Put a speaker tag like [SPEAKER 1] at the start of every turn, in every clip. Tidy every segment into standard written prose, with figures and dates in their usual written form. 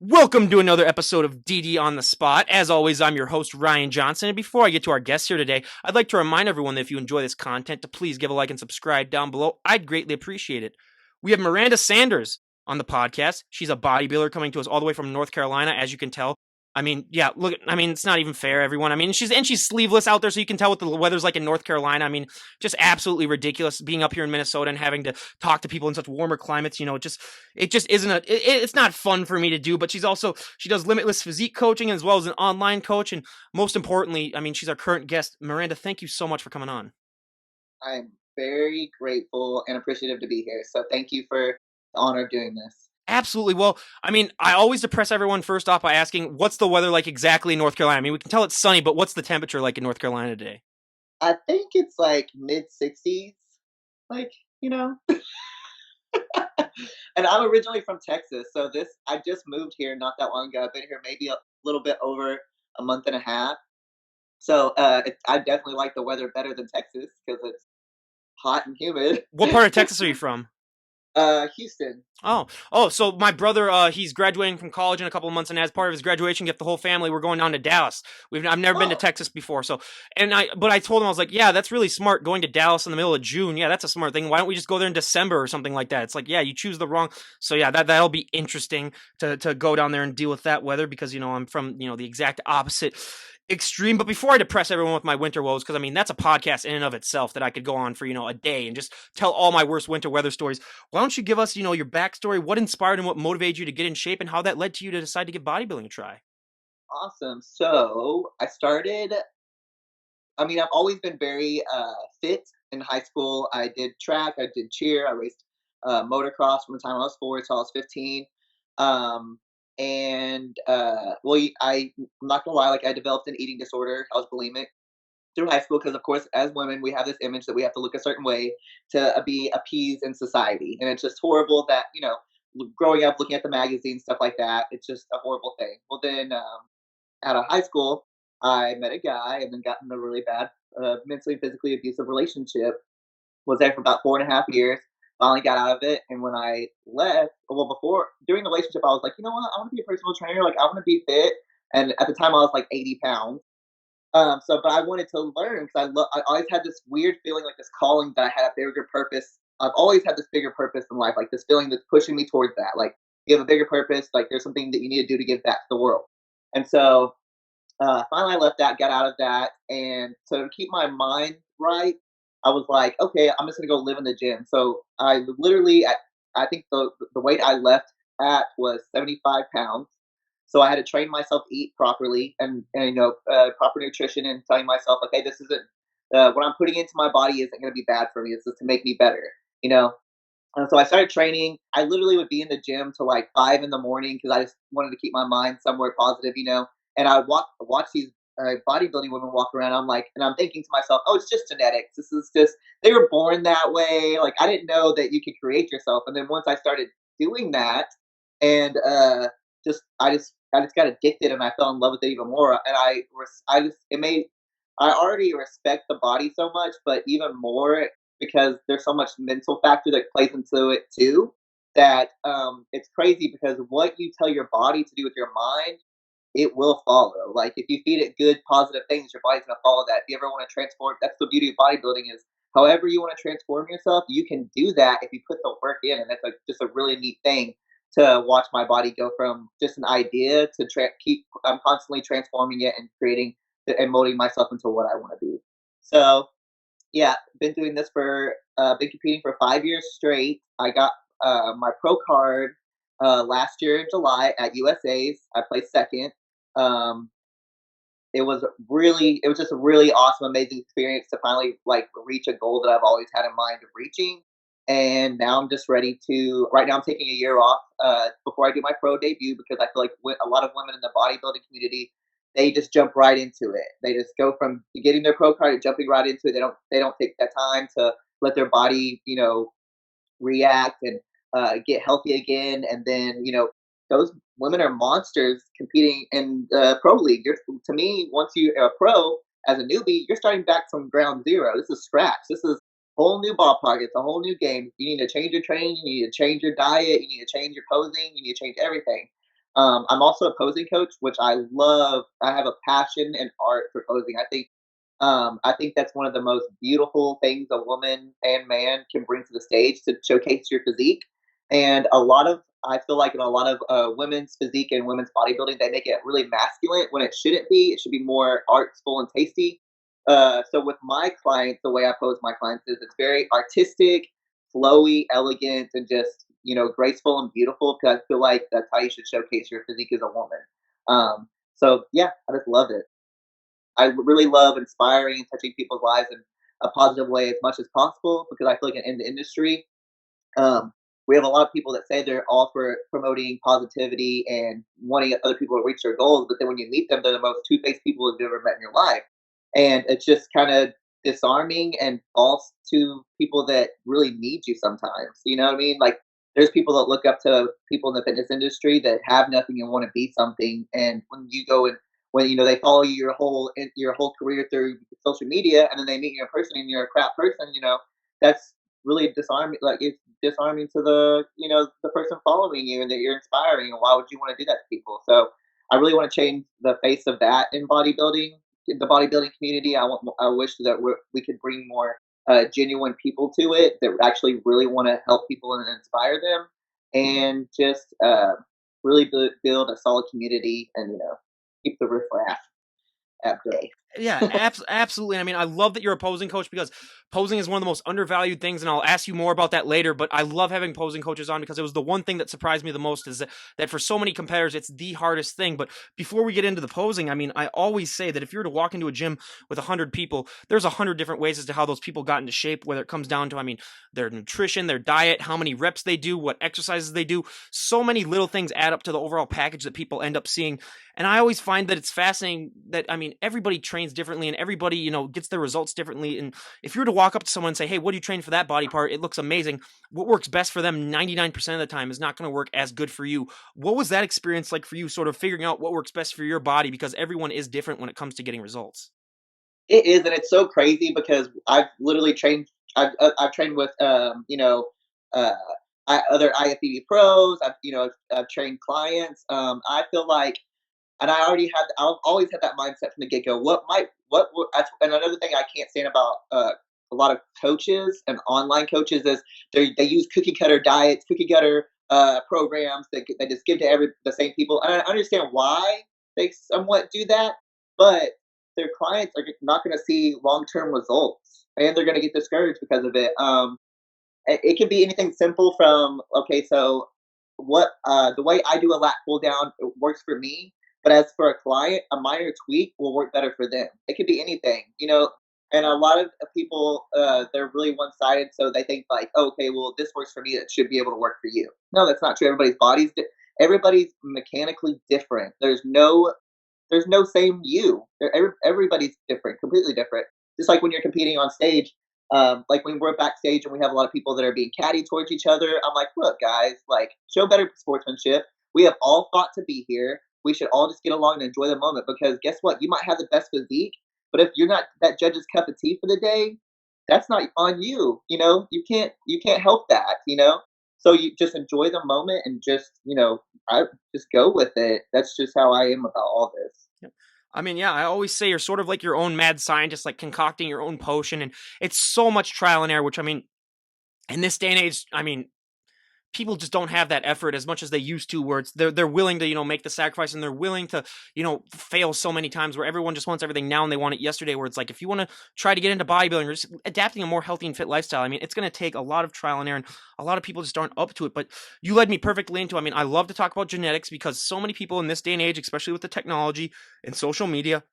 [SPEAKER 1] Welcome to another episode of DD on the Spot. As always, I'm your host, Ryan Johnson. And before I get to our guests here today, I'd like to remind everyone that if you enjoy this content, to please give a like and subscribe down below. I'd greatly appreciate it. We have Miranda Sanders on the podcast. She's a bodybuilder coming to us all the way from North Carolina, as you can tell. It's not even fair, everyone. She's sleeveless out there, so you can tell what the weather's like in North Carolina. Just absolutely ridiculous being up here in Minnesota and having to talk to people in such warmer climates. It just isn't it's not fun for me to do. But she does limitless physique coaching as well as an online coach, and most importantly, she's our current guest. Miranda, thank you so much for coming on.
[SPEAKER 2] I'm very grateful and appreciative to be here. So thank you for the honor of doing this.
[SPEAKER 1] Absolutely. Well, I always depress everyone first off by asking, what's the weather like exactly in North Carolina? We can tell it's sunny, but what's the temperature like in North Carolina today?
[SPEAKER 2] I think it's like mid 60s, like, you know. And I'm originally from Texas. So I just moved here not that long ago. I've been here maybe a little bit over a month and a half. So I definitely like the weather better than Texas because it's hot and humid.
[SPEAKER 1] What part of Texas are you from?
[SPEAKER 2] Houston.
[SPEAKER 1] So my brother, he's graduating from college in a couple of months, and as part of his graduation gift, the whole family we're going down to Dallas. I've never been to
[SPEAKER 2] Oh,
[SPEAKER 1] Texas before, but I told him I was like, yeah, that's really smart going to Dallas in the middle of June. Yeah, that's a smart thing. Why don't we just go there in December or something like that? It's like, yeah, you choose the wrong. So yeah, that'll be interesting to go down there and deal with that weather because I'm from the exact opposite extreme. But before I depress everyone with my winter woes, because that's a podcast in and of itself that I could go on for a day and just tell all my worst winter weather stories. Why don't you give us your backstory, what inspired and what motivated you to get in shape, and how that led to you to decide to give bodybuilding a try?
[SPEAKER 2] awesome. So I've always been very fit in high school. I did track, I did cheer, I raced motocross from the time I was 4 till I was 15. Um, I'm not gonna lie, like I developed an eating disorder. I was bulimic through high school because, of course, as women, we have this image that we have to look a certain way to be appeased in society, and it's just horrible that growing up looking at the magazines, stuff like that. It's just a horrible thing. Well, then out of high school, I met a guy and then got in a really bad, mentally and physically abusive relationship. Was there for about 4.5 years. Finally got out of it, and when I left, well, before during the relationship, I was like, you know what, I want to be a personal trainer. Like, I want to be fit. And at the time, I was like 80 pounds. But I wanted to learn because I always had this weird feeling, like this calling that I had a bigger purpose. I've always had this bigger purpose in life, like this feeling that's pushing me towards that. Like, you have a bigger purpose. Like, there's something that you need to do to give back to the world. And so finally, I left that, got out of that, and so to keep my mind right, I was like, okay, I'm just gonna go live in the gym. So I think the weight I left at was 75 pounds. So I had to train myself to eat properly and proper nutrition, and telling myself, okay, this isn't what I'm putting into my body isn't going to be bad for me. It's just to make me better, you know. And so I started training. I literally would be in the gym till like 5 in the morning because I just wanted to keep my mind somewhere positive. And I would watch these bodybuilding women walk around. And I'm thinking to myself, oh, it's just genetics. This is just they were born that way. Like, I didn't know that you could create yourself. And then once I started doing that, and I just got addicted, and I fell in love with it even more. And I just it made I already respect the body so much, but even more because there's so much mental factor that plays into it too. That it's crazy because what you tell your body to do with your mind, it will follow. Like, if you feed it good, positive things, your body's gonna follow that. If you ever want to transform, that's the beauty of bodybuilding is however you want to transform yourself, you can do that if you put the work in, and that's just a really neat thing to watch my body go from just an idea to keep. I'm constantly transforming it and creating and molding myself into what I want to be. So yeah, been doing this for been competing for 5 years straight. I got my pro card last year in July at USA's. I placed second. Um, it was just a really awesome, amazing experience to finally like reach a goal that I've always had in mind of reaching. And now I'm just ready to. Right now, I'm taking a year off before I do my pro debut because I feel like a lot of women in the bodybuilding community, they just jump right into it. They just go from getting their pro card and jumping right into it. They don't take that time to let their body react and get healthy again. And then those women are monsters competing in the pro league. To me, once you are a pro as a newbie, you're starting back from ground zero. This is scratch. This is a whole new ballpark. It's a whole new game. You need to change your training. You need to change your diet. You need to change your posing. You need to change everything. I'm also a posing coach, which I love. I have a passion and art for posing. I think that's one of the most beautiful things a woman and man can bring to the stage to showcase your physique. And I feel like in a lot of women's physique and women's bodybuilding, they make it really masculine when it shouldn't be. It should be more artful and tasty. So with my clients, the way I pose my clients is it's very artistic, flowy, elegant, and just graceful and beautiful. Because I feel like that's how you should showcase your physique as a woman. So yeah, I just love it. I really love inspiring and touching people's lives in a positive way as much as possible because I feel like in the industry, um, we have a lot of people that say they're all for promoting positivity and wanting other people to reach their goals, but then when you meet them, they're the most two-faced people you've ever met in your life. And it's just kind of disarming and false to people that really need you sometimes. You know what I mean? Like there's people that look up to people in the fitness industry that have nothing and want to be something. And when you go and when they follow you your whole career through social media, and then they meet you in person and you're a crap person, that's really disarming. Like it's disarming to the person following you and that you're inspiring. And why would you want to do that to people? So I really want to change the face of that in bodybuilding, the bodybuilding community. I wish that we could bring more genuine people to it that actually really want to help people and inspire them, and just really build a solid community and keep the riffraff at bay.
[SPEAKER 1] Yeah, absolutely. I mean, I love that you're a posing coach because posing is one of the most undervalued things, and I'll ask you more about that later. But I love having posing coaches on because it was the one thing that surprised me the most is that for so many competitors, it's the hardest thing. But before we get into the posing, I mean, I always say that if you were to walk into a gym with 100 people, there's 100 different ways as to how those people got into shape, whether it comes down to, I mean, their nutrition, their diet, how many reps they do, what exercises they do. So many little things add up to the overall package that people end up seeing. And I always find that it's fascinating that, I mean, everybody trains differently and everybody, gets their results differently. And if you were to walk up to someone and say, hey, what do you train for that body part? It looks amazing. What works best for them 99% of the time is not going to work as good for you. What was that experience like for you, sort of figuring out what works best for your body? Because everyone is different when it comes to getting results.
[SPEAKER 2] It is, and it's so crazy because I've literally trained. I've trained with uh, other IFBB pros. I've trained clients. I feel like and I've always had that mindset from the get go. And another thing I can't stand about a lot of coaches and online coaches is they use cookie cutter diets, cookie cutter programs that they just give to the same people. And I understand why they somewhat do that, but their clients are not going to see long term results, and they're going to get discouraged because of it. It can be anything simple from okay, so what the way I do a lat pull down works for me, but as for a client, a minor tweak will work better for them. It could be anything, And a lot of people, they're really one sided, so they think like, okay, well, this works for me, that should be able to work for you. No, that's not true. Everybody's mechanically different. There's no same you. Everybody's different, completely different. Just like when you're competing on stage, like when we're backstage and we have a lot of people that are being catty towards each other. I'm like, look, guys, like show better sportsmanship. We have all fought to be here. We should all just get along and enjoy the moment because guess what? You might have the best physique, but if you're not that judge's cup of tea for the day, that's not on you. You can't help that. So you just enjoy the moment and I just go with it. That's just how I am about all this.
[SPEAKER 1] Yep. I mean, yeah, I always say you're sort of like your own mad scientist, like concocting your own potion. And it's so much trial and error, which I mean, in this day and age, I mean, people just don't have that effort as much as they used to where they're willing to make the sacrifice and they're willing to fail so many times where everyone just wants everything now and they want it yesterday, where it's like if you want to try to get into bodybuilding or just adapting a more healthy and fit lifestyle, I mean, it's going to take a lot of trial and error and a lot of people just aren't up to it. But you led me perfectly into, I mean, I love to talk about genetics because so many people in this day and age, especially with the technology and social media,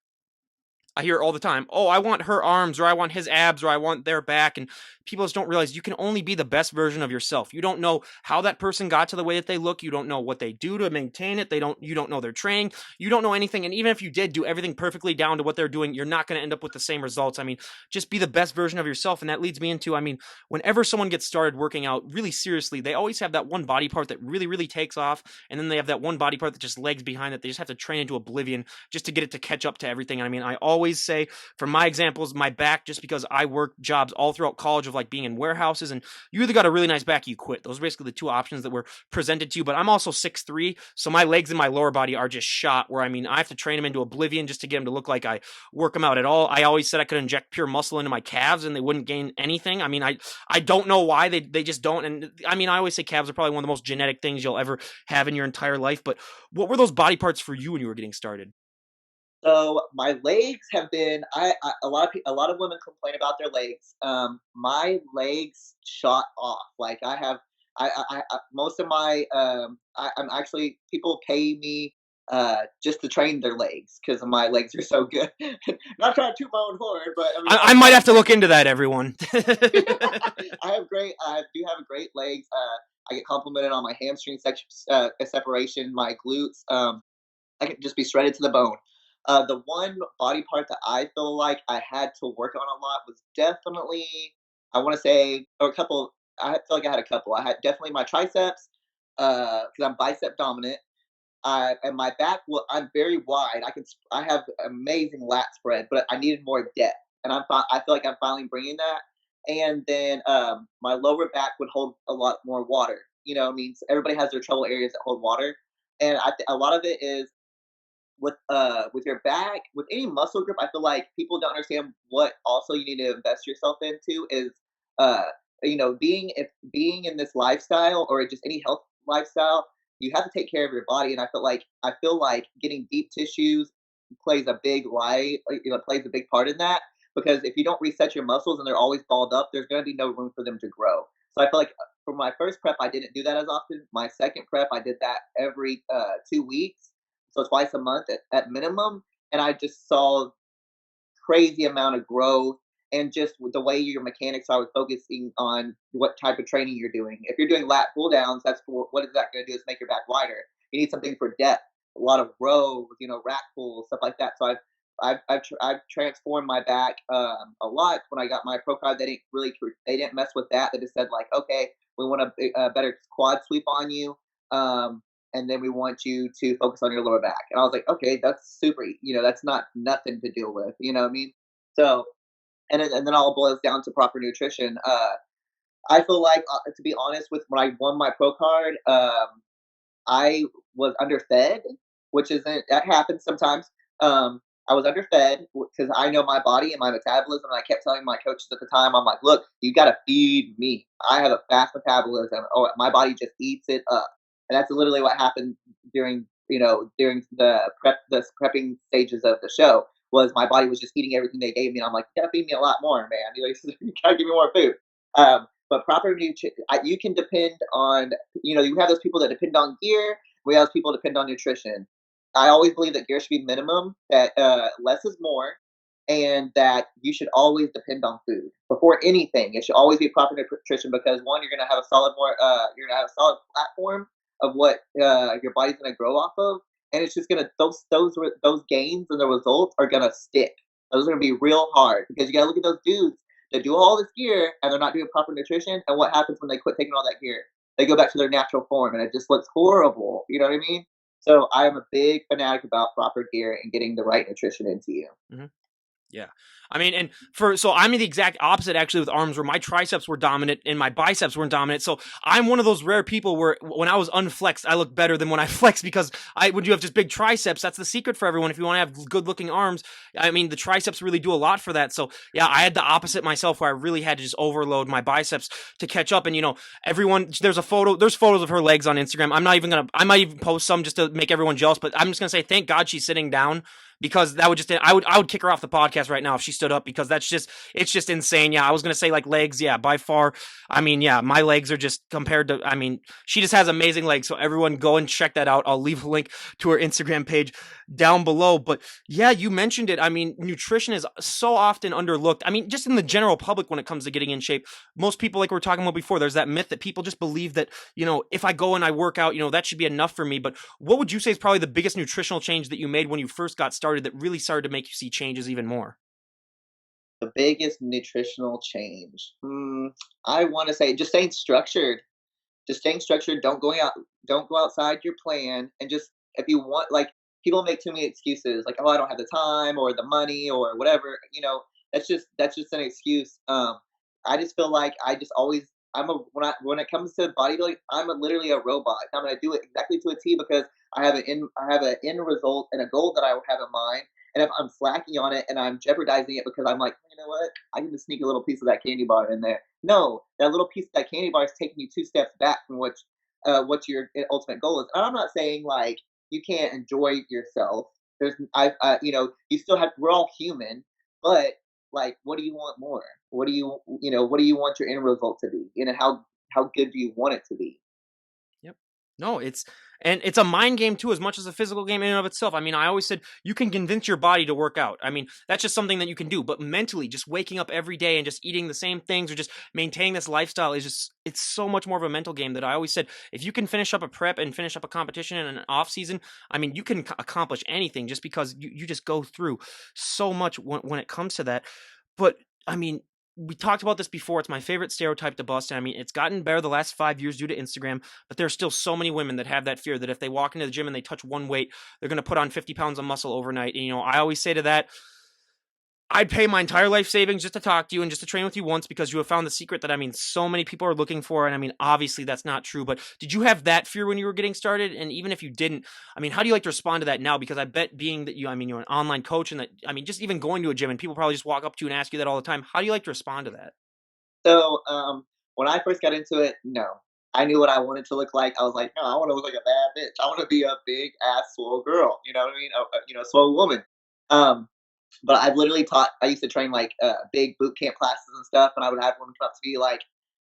[SPEAKER 1] I hear it all the time. Oh, I want her arms, or I want his abs, or I want their back. And people just don't realize you can only be the best version of yourself. You don't know how that person got to the way that they look. You don't know what they do to maintain it. You don't know their training. You don't know anything. And even if you did do everything perfectly down to what they're doing, you're not going to end up with the same results. I mean, just be the best version of yourself. And that leads me into, I mean, whenever someone gets started working out really seriously, they always have that one body part that really, really takes off. And then they have that one body part that just lags behind that they just have to train into oblivion just to get it to catch up to everything. I mean, I always always say, for my examples, my back, just because I worked jobs all throughout college of like being in warehouses, and you either got a really nice back or you quit. Those are basically the two options that were presented to you. But I'm also 6'3", so my legs and my lower body are just shot. Where I mean, I have to train them into oblivion just to get them to look like I work them out at all. I always said I could inject pure muscle into my calves and they wouldn't gain anything. I mean, I don't know why they just don't. And I mean, I always say calves are probably one of the most genetic things you'll ever have in your entire life. But what were those body parts for you when you were getting started?
[SPEAKER 2] So my legs have been a lot of women complain about their legs. My legs shot off. Like I have I most of my I'm actually people pay me just to train their legs because my legs are so good. Not trying to toot my own horn, but I mean
[SPEAKER 1] I might have to look into that, everyone.
[SPEAKER 2] I do have great legs. I get complimented on my hamstring separation, my glutes. I can just be shredded to the bone. The one body part that I feel like I had to work on a lot was definitely, I want to say, or a couple. I feel like I had a couple. I had definitely my triceps because I'm bicep dominant. And my back, well, I'm very wide. I have amazing lat spread, but I needed more depth, and I feel like I'm finally bringing that. And then my lower back would hold a lot more water. You know, I mean, so everybody has their trouble areas that hold water, and a lot of it is with your back, with any muscle group. I feel like people don't understand what also you need to invest yourself into is uh being in this lifestyle or just any health lifestyle, you have to take care of your body. And I feel like getting deep tissues plays a big part in that, because if you don't reset your muscles and they're always balled up, there's going to be no room for them to grow. So I feel like for my first prep I didn't do that as often. My second prep I did that every 2 weeks, so twice a month at minimum, and I just saw crazy amount of growth. And just with the way your mechanics are with focusing on what type of training you're doing. If you're doing lat pull downs, what is that going to do is make your back wider. You need something for depth, a lot of rows, rack pulls, stuff like that. So I've transformed my back a lot. When I got my pro card, they didn't mess with that. They just said like, okay, we want a better quad sweep on you. And then we want you to focus on your lower back. And I was like, okay, that's super. That's not nothing to deal with. You know what I mean? So, and then all boils down to proper nutrition. I feel like, to be honest, with when I won my pro card, I was underfed, which isn't that happens sometimes. I was underfed because I know my body and my metabolism, and I kept telling my coaches at the time, I'm like, "Look, you got to feed me. I have a fast metabolism. Oh, my body just eats it up." And that's literally what happened during the prepping stages of the show. Was my body was just eating everything they gave me. And I'm like, "You gotta feed me a lot more, man. You gotta give me more food." But proper nutrition, you can depend on, you have those people that depend on gear. We have those people that depend on nutrition. I always believe that gear should be minimum, that less is more, and that you should always depend on food before anything. It should always be proper nutrition, because one, you're gonna have a solid platform of what your body's gonna grow off of, and it's just gonna those gains and the results are gonna stick. Those are gonna be real hard, because you gotta look at those dudes that do all this gear and they're not doing proper nutrition, and what happens when they quit taking all that gear? They go back to their natural form, and it just looks horrible. You know what I mean? So I am a big fanatic about proper gear and getting the right nutrition into you.
[SPEAKER 1] Mhm. Yeah. I mean, and so I'm the exact opposite actually with arms, where my triceps were dominant and my biceps weren't dominant. So I'm one of those rare people where when I was unflexed, I look better than when I flex, because when you have just big triceps, that's the secret for everyone. If you want to have good looking arms, I mean, the triceps really do a lot for that. So yeah, I had the opposite myself, where I really had to just overload my biceps to catch up. And everyone, there's photos of her legs on Instagram. I might even post some just to make everyone jealous, but I'm just going to say, thank God she's sitting down, because that would just, I would kick her off the podcast right now if she stood up, because it's just insane. Yeah, I was gonna say like legs, yeah, by far. I mean, yeah, my legs are just compared to. I mean, she just has amazing legs. So everyone go and check that out. I'll leave a link to her Instagram page down below. But yeah, you mentioned it. I mean, nutrition is so often underlooked. I mean, just in the general public when it comes to getting in shape, most people, like we were talking about before, there's that myth that people just believe that if I go and I work out, that should be enough for me. But what would you say is probably the biggest nutritional change that you made when you first got started that really started to make you see changes even more?
[SPEAKER 2] The biggest nutritional change. I want to say just staying structured. Just staying structured. Don't go outside your plan, and just, if you want, like, people make too many excuses, like, "Oh, I don't have the time or the money or whatever," that's just an excuse. I just feel like I just always when it comes to bodybuilding, literally a robot. I'm gonna do it exactly to a T because I have an end result and a goal that I have in mind. And if I'm slacking on it and I'm jeopardizing it because I'm like, you know what, I can just sneak a little piece of that candy bar in there. No, that little piece of that candy bar is taking you 2 steps back from what your ultimate goal is. And I'm not saying like you can't enjoy yourself. You still have. We're all human, but like, what do you want more? What do you want your end result to be? How good do you want it to be?
[SPEAKER 1] Yep. No, it's a mind game too, as much as a physical game in and of itself. I mean, I always said you can convince your body to work out. I mean, that's just something that you can do. But mentally, just waking up every day and just eating the same things or just maintaining this lifestyle is just it's so much more of a mental game that I always said if you can finish up a prep and finish up a competition in an off season, I mean, you can accomplish anything just because you just go through so much when it comes to that. But I mean, we talked about this before. It's my favorite stereotype to bust. And I mean, it's gotten better the last 5 years due to Instagram, but there's still so many women that have that fear that if they walk into the gym and they touch one weight, they're going to put on 50 pounds of muscle overnight. And, I always say to that, I'd pay my entire life savings just to talk to you and just to train with you once because you have found the secret that I mean so many people are looking for. And I mean, obviously that's not true. But did you have that fear when you were getting started? And even if you didn't, I mean, how do you like to respond to that now? Because I bet being that you're an online coach and that I mean, just even going to a gym and people probably just walk up to you and ask you that all the time. How do you like to respond to that?
[SPEAKER 2] So, when I first got into it, no. I knew what I wanted to look like. I was like, no, I want to look like a bad bitch. I want to be a big ass swole girl. You know what I mean? Swole woman. Um, but I've literally taught. I used to train like big boot camp classes and stuff, and I would have women come up to me like,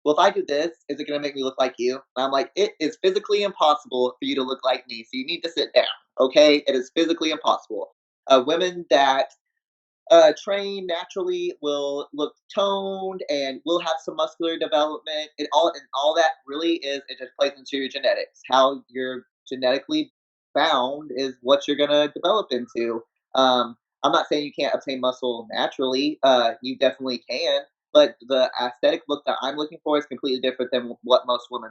[SPEAKER 2] "Well, if I do this, is it going to make me look like you?" And I'm like, "It is physically impossible for you to look like me. So you need to sit down. Okay? It is physically impossible. Women that train naturally will look toned and will have some muscular development. And all that really is it just plays into your genetics. How you're genetically bound is what you're gonna develop into. I'm not saying you can't obtain muscle naturally. You definitely can, but the aesthetic look that I'm looking for is completely different than what most women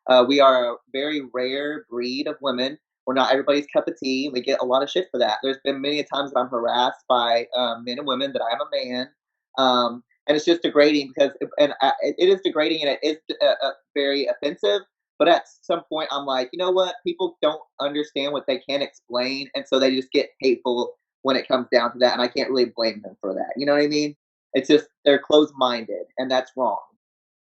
[SPEAKER 2] are. We are a very rare breed of women. We're not everybody's cup of tea. We get a lot of shit for that. There's been many a times that I'm harassed by men and women that I'm a man, and it's just degrading it is degrading and it is very offensive. But at some point, I'm like, you know what? People don't understand what they can't explain, and so they just get hateful when it comes down to that. And I can't really blame them for that. You know what I mean? It's just they're closed minded, and that's wrong.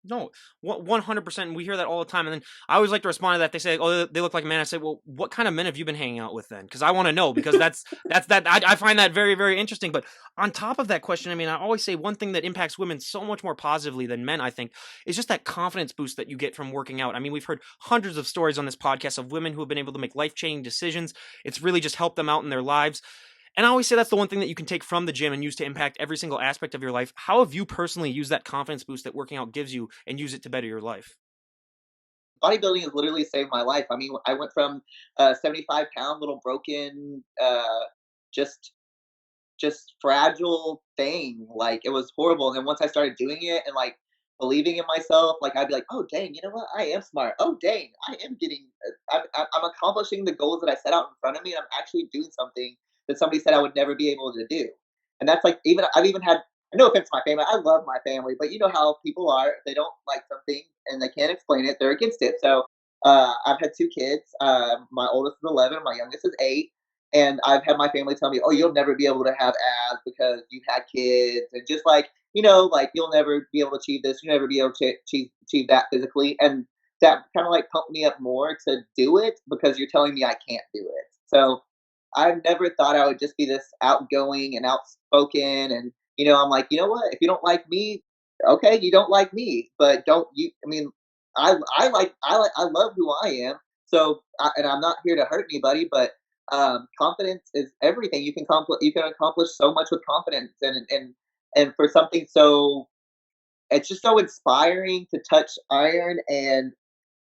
[SPEAKER 1] No, 100%. We hear that all the time, and then I always like to respond to that. They say, "Oh, they look like men." I say, "Well, what kind of men have you been hanging out with then?" Because I want to know. Because that's that. I find that very very interesting. But on top of that question, I mean, I always say one thing that impacts women so much more positively than men. I think is just that confidence boost that you get from working out. I mean, we've heard hundreds of stories on this podcast of women who have been able to make life changing decisions. It's really just helped them out in their lives. And I always say that's the one thing that you can take from the gym and use to impact every single aspect of your life. How have you personally used that confidence boost that working out gives you and use it to better your life?
[SPEAKER 2] Bodybuilding has literally saved my life. I mean, I went from a 75-pound little broken, just fragile thing. Like it was horrible. And then once I started doing it and like believing in myself, like I'd be like, oh dang, you know what? I am smart. Oh dang, I am getting. I'm accomplishing the goals that I set out in front of me, and I'm actually doing something that somebody said I would never be able to do. And that's like even I've even had. No offense to my family. I love my family, but you know how people are. If they don't like something and they can't explain it, they're against it. So I've had 2 kids. My oldest is 11. My youngest is 8, and I've had my family tell me, "Oh, you'll never be able to have abs because you've had kids," and just like like you'll never be able to achieve this, you'll never be able to achieve that physically, and that kind of like pumped me up more to do it because you're telling me I can't do it. So I never thought I would just be this outgoing and outspoken, and I'm like, you know what? If you don't like me, okay, you don't like me, but don't you? I mean, I love who I am. So, and I'm not here to hurt anybody, but confidence is everything. You can accomplish so much with confidence, and for something so it's just so inspiring to touch iron and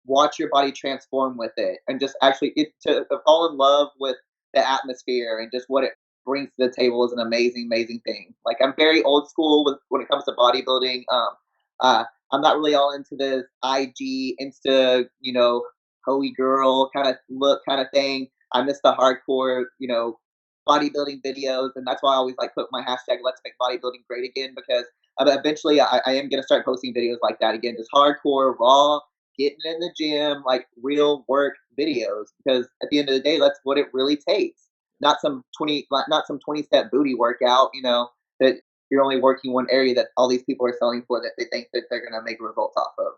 [SPEAKER 2] watch your body transform with it, and just actually get to fall in love with the atmosphere and just what it brings to the table is an amazing, amazing thing. Like I'm very old school with when it comes to bodybuilding. I'm not really all into this IG Insta, hoey girl kind of look kind of thing. I miss the hardcore, bodybuilding videos, and that's why I always like put my hashtag Let's Make Bodybuilding Great Again because eventually I am gonna start posting videos like that again, just hardcore, raw, getting in the gym, like real work videos. Because at the end of the day, that's what it really takes. Not some 20-step booty workout, that you're only working one area that all these people are selling for that they think that they're gonna make results off of.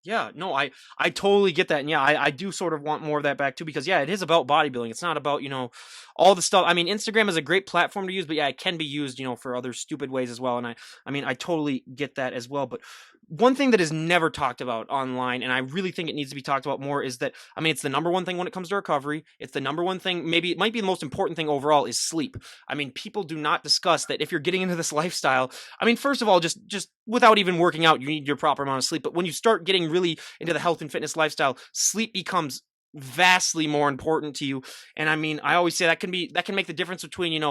[SPEAKER 1] Yeah, no, I totally get that, and yeah, I do sort of want more of that back too because yeah, it is about bodybuilding. It's not about all the stuff. I mean, Instagram is a great platform to use, but yeah, it can be used for other stupid ways as well. And I mean, I totally get that as well. But one thing that is never talked about online, and I really think it needs to be talked about more, is that I mean, it's the number one thing when it comes to recovery. It's the number one thing. Maybe it might be the most important thing overall is sleep. I mean, people do not discuss that if you're getting into this lifestyle. I mean, first of all, just without even working out, you need your proper amount of sleep. But when you start getting really into the health and fitness lifestyle, sleep becomes vastly more important to you. And I mean, I always say that can make the difference between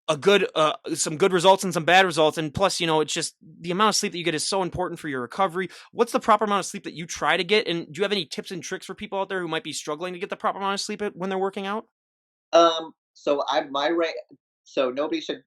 [SPEAKER 1] a good some good results and some bad results. And plus, it's just the amount of sleep that you get is so important for your recovery. What's the proper amount of sleep that you try to get? And do you have any tips and tricks for people out there who might be struggling to get the proper amount of sleep when they're working out?
[SPEAKER 2] So I my rate so nobody should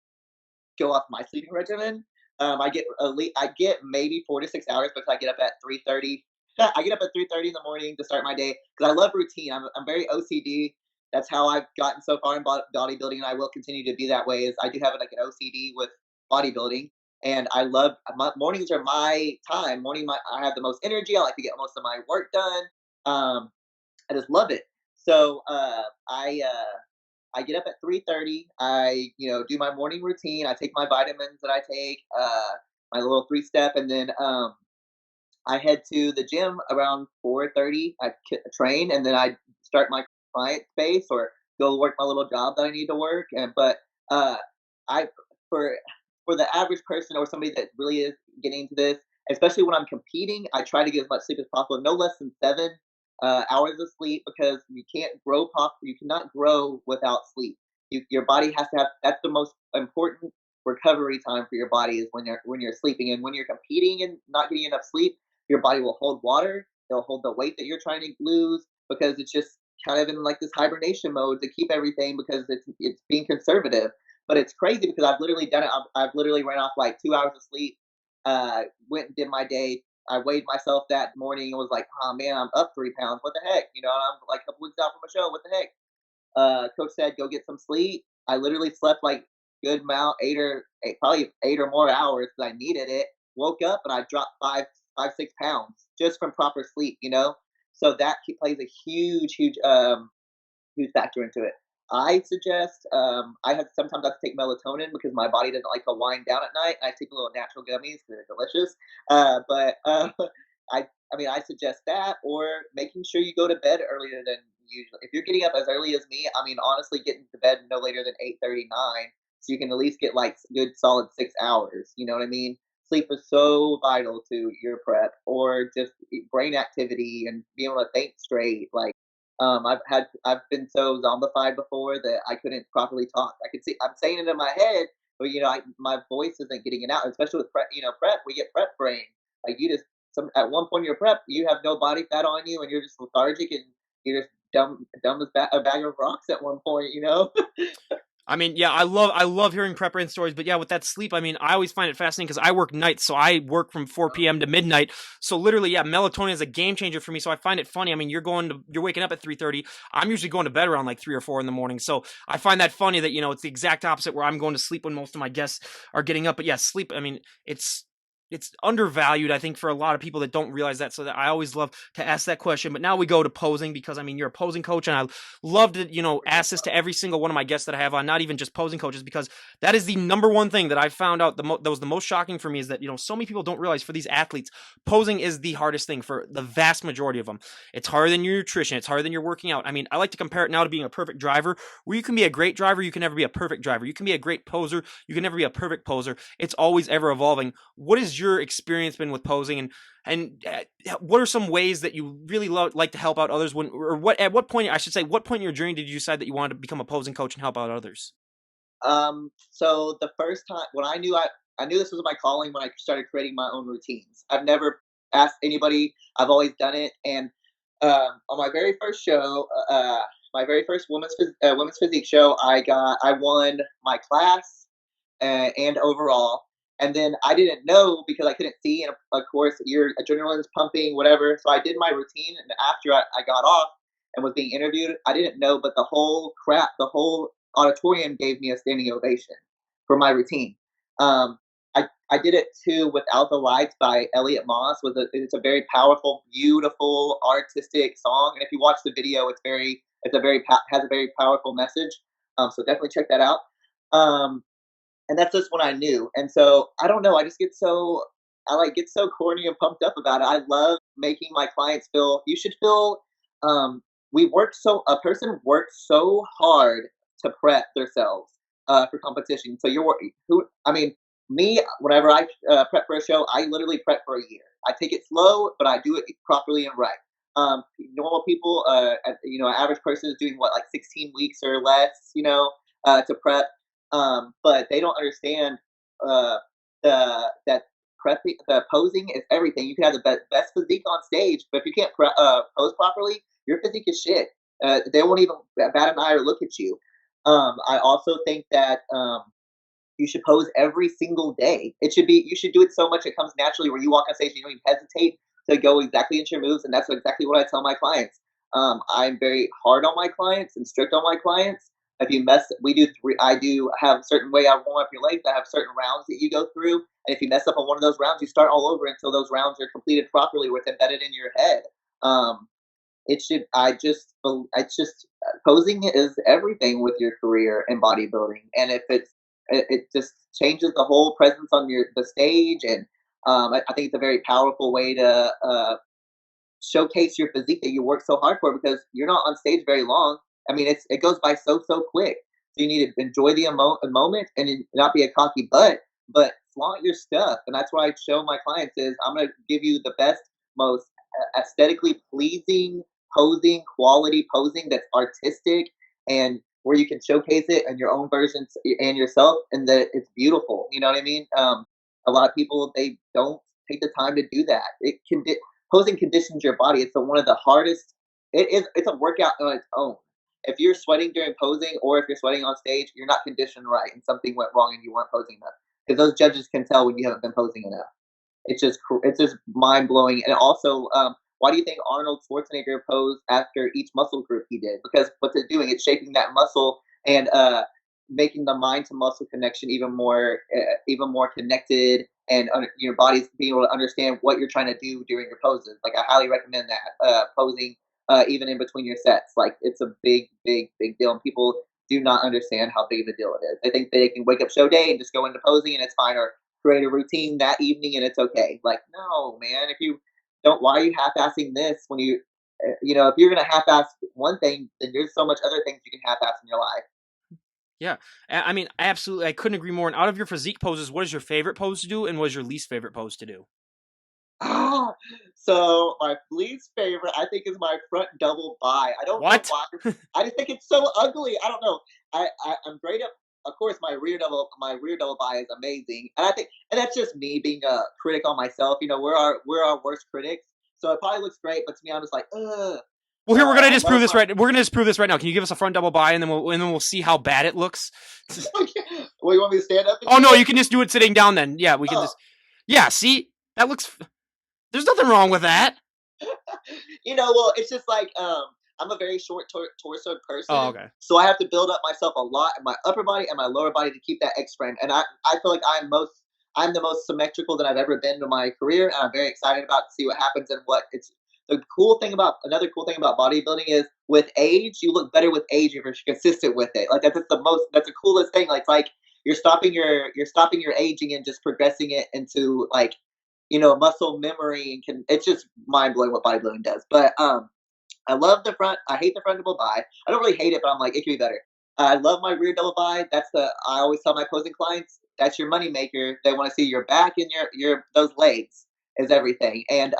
[SPEAKER 2] go off my sleeping regimen. I get maybe 4 to 6 hours because I get up at 3:30. Yeah, I get up at 3:30 in the morning to start my day because I love routine. I'm very OCD. That's how I've gotten so far in bodybuilding, and I will continue to be that way. Is I do have like an OCD with bodybuilding, and I love mornings are my time. I have the most energy. I like to get most of my work done. Um, I just love it. So I get up at 3:30. I, do my morning routine. I take my vitamins that I take, my little three-step, and then I head to the gym around 4:30. I train, and then I start my client space or go work my little job that I need to work. But uh, I for the average person or somebody that really is getting into this, especially when I'm competing, I try to get as much sleep as possible. No less than 7 hours of sleep because you cannot grow without sleep. Your body has to have. That's the most important recovery time for your body is when you're sleeping, and when you're competing and not getting enough sleep your body will hold water. It'll hold the weight that you're trying to lose because it's just kind of in like this hibernation mode to keep everything because it's being conservative. But it's crazy because I've literally done it. I've literally ran off like 2 hours of sleep. Went and did my day. I weighed myself that morning and was like, "Oh man, I'm up 3 pounds. What the heck?" And I'm like a couple weeks out from a show. What the heck? Coach said, "Go get some sleep." I literally slept like good amount, probably 8 or more hours because I needed it. Woke up and I dropped 6 pounds just from proper sleep. So that plays a huge factor into it. I suggest sometimes I have to take melatonin because my body doesn't like to wind down at night. I take a little natural gummies because they're delicious. But I suggest that or making sure you go to bed earlier than usual. If you're getting up as early as me, I mean honestly, getting to bed no later than 8:39, so you can at least get like good solid 6 hours. You know what I mean? Sleep is so vital to your prep or just brain activity and being able to think straight. I've been so zombified before that I couldn't properly talk. I could see I'm saying it in my head, but my voice isn't getting it out. Especially with prep, prep we get prep brain. Like you just at one point in your prep, you have no body fat on you, and you're just lethargic and you're just dumb as a bag of rocks at one point.
[SPEAKER 1] I mean, yeah, I love hearing prep brain stories, but yeah, with that sleep, I mean, I always find it fascinating because I work nights, so I work from 4 p.m. to midnight. So literally, yeah, melatonin is a game changer for me. So I find it funny. I mean, you're waking up at 3:30. I'm usually going to bed around like 3 or 4 in the morning. So I find that funny that it's the exact opposite where I'm going to sleep when most of my guests are getting up. But yeah, sleep. I mean, it's undervalued, I think, for a lot of people that don't realize that. So that I always love to ask that question. But now we go to posing because I mean you're a posing coach, and I love to ask this to every single one of my guests that I have on, not even just posing coaches, because that is the number one thing that I found out that was the most shocking for me is that so many people don't realize for these athletes, posing is the hardest thing for the vast majority of them. It's harder than your nutrition. It's harder than your working out. I mean, I like to compare it now to being a perfect driver, where you can be a great driver, you can never be a perfect driver. You can be a great poser, you can never be a perfect poser. It's always ever evolving. What has your experience been with posing, and what are some ways that you really like to help out others at what point, I should say, what point in your journey did you decide that you wanted to become a posing coach and help out others?
[SPEAKER 2] So the first time when I knew this was my calling when I started creating my own routines. I've never asked anybody. I've always done it, and On my very first women's physique show, I won my class and overall. And then I didn't know because I couldn't see, and of course your adrenaline's pumping, whatever. So I did my routine, and after I got off and was being interviewed, I didn't know, but the whole auditorium gave me a standing ovation for my routine. I did it too Without the Lights by Elliot Moss. It's a very powerful, beautiful, artistic song, and if you watch the video, has a very powerful message. So definitely check that out. Um, and that's just when I knew. And so I don't know. I like get so corny and pumped up about it. I love making my clients feel. You should feel. Um, a person works so hard to prep themselves for competition. So who I mean me whenever I prep for a show, I literally prep for a year. I take it slow, but I do it properly and right. Normal people, an average person is doing what, like 16 weeks or less, to prep, but they don't understand uh, that prepping, the posing is everything. You can have the best physique on stage, but if you can't pose properly, your physique is shit. They won't even bat an eye or look at you. I also think that you should pose every single day. You should do it so much it comes naturally where you walk on stage, you don't even hesitate to go exactly into your moves, and that's exactly what I tell my clients. I'm very hard on my clients and strict on my clients. If you mess, we do three. I do have a certain way I warm up your legs. I have certain rounds that you go through, and if you mess up on one of those rounds, you start all over until those rounds are completed properly, with embedded in your head. Um, it should. It's just posing is everything with your career in bodybuilding, and if it just changes the whole presence on the stage, and I think it's a very powerful way to showcase your physique that you work so hard for because you're not on stage very long. I mean, it goes by so quick. So you need to enjoy the moment and not be a cocky butt, but flaunt your stuff. And that's what I show my clients is I'm going to give you the best, most aesthetically pleasing quality posing that's artistic and where you can showcase it and your own versions and yourself, and that it's beautiful. You know what I mean? A lot of people they don't take the time to do that. Posing conditions your body. It's one of the hardest. It's a workout on its own. If you're sweating during posing, or if you're sweating on stage, you're not conditioned right, and something went wrong, and you weren't posing enough. Because those judges can tell when you haven't been posing enough. It's just mind blowing. And also, why do you think Arnold Schwarzenegger posed after each muscle group he did? Because what's it doing? It's shaping that muscle and making the mind to muscle connection even more connected, and your body's being able to understand what you're trying to do during your poses. Like I highly recommend that posing even in between your sets. Like it's a big deal, and people do not understand how big of a deal it is. They think they can wake up show day and just go into posing and it's fine, or create a routine that evening and it's okay. Like no, man. If you don't, why are you half-assing this when if you're gonna half-ass one thing, then there's so much other things you can half-ass in your life.
[SPEAKER 1] Yeah. I mean, absolutely. I couldn't agree more. And out of your physique poses, what is your favorite pose to do, and what is your least favorite pose to do?
[SPEAKER 2] Ah, so my least favorite, I think, is my front double bi. I don't know
[SPEAKER 1] What?
[SPEAKER 2] why. I just think it's so ugly. I don't know. I'm great at. Of course, my rear double bi is amazing, and that's just me being a critic on myself. We're our worst critics, so it probably looks great, but to me, I'm just like, ugh.
[SPEAKER 1] Well, here we're gonna
[SPEAKER 2] I
[SPEAKER 1] disprove
[SPEAKER 2] love
[SPEAKER 1] this
[SPEAKER 2] my.
[SPEAKER 1] right. We're gonna disprove this right now. Can you give us a front double bi, and then we'll see how bad it looks.
[SPEAKER 2] Well, you want me to stand up and
[SPEAKER 1] Oh
[SPEAKER 2] do
[SPEAKER 1] no,
[SPEAKER 2] it?
[SPEAKER 1] you can just do it sitting down. Then yeah, we can
[SPEAKER 2] Oh,
[SPEAKER 1] just. Yeah, see, that looks. There's nothing wrong with that.
[SPEAKER 2] well, it's just like I'm a very short torso
[SPEAKER 1] Oh,
[SPEAKER 2] person,
[SPEAKER 1] okay.
[SPEAKER 2] so I have to build up myself a lot in my upper body and my lower body to keep that X frame. And I feel like I'm the most symmetrical that I've ever been in my career, and I'm very excited about to see what happens and what it's. Another cool thing about bodybuilding is with age, you look better with age if you're consistent with it. Like that's the coolest thing. Like you're stopping your aging and just progressing it into like muscle memory, and it's just mind blowing what bodybuilding does. But I love the front. I hate the front double bi. I don't really hate it, but I'm like, it could be better. I love my rear double bi. I always tell my posing clients, that's your money maker. They want to see your back and your those legs is everything. And